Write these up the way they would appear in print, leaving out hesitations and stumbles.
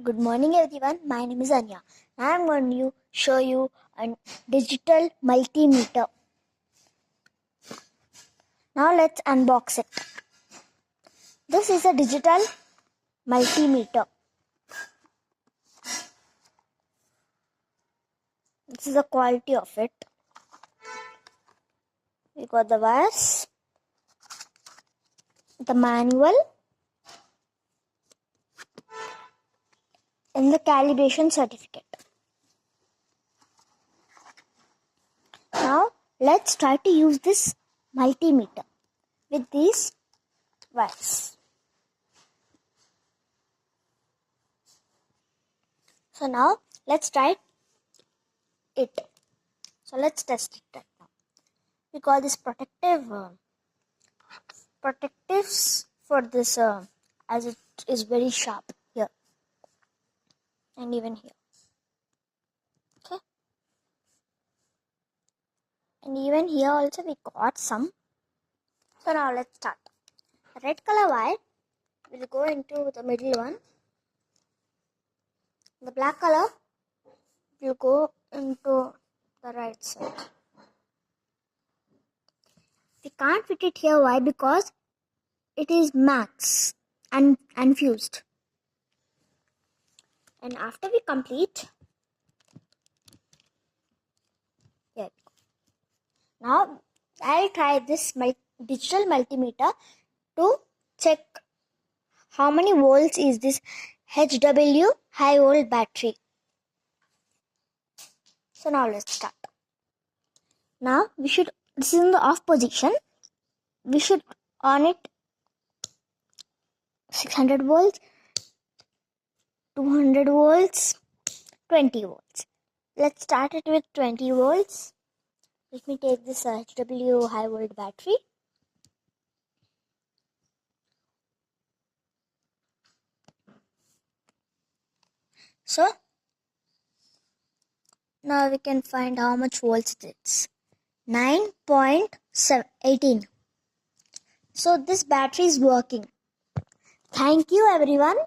Good morning everyone, my name is Anya. I am going to show you a digital multimeter. Now let's unbox it. This is a digital multimeter. This is the quality of it. We got the wires, the manual, and the calibration certificate. Now let's try to use this multimeter with these wires. So now let's try it. So let's test it right now. We call this protectives for this as it is very sharp here and even here. Okay, and even here also we got some. So now let's start. The red color wire will go into the middle one. The black color will go into the right side. We can't fit it here. Why? Because it is max and fused. And after we complete, here we go. Now I'll try this digital multimeter to check how many volts is this HW high volt battery. So now let's start. Now this is in the off position. We should on it 600 volts, 200 volts, 20 volts. Let's start it with 20 volts. Let me take this HW high volt battery. So now we can find how much volts it is. 9.18. So this battery is working. Thank you everyone.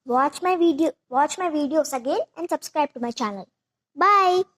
Watch my videos again and subscribe to my channel. Bye.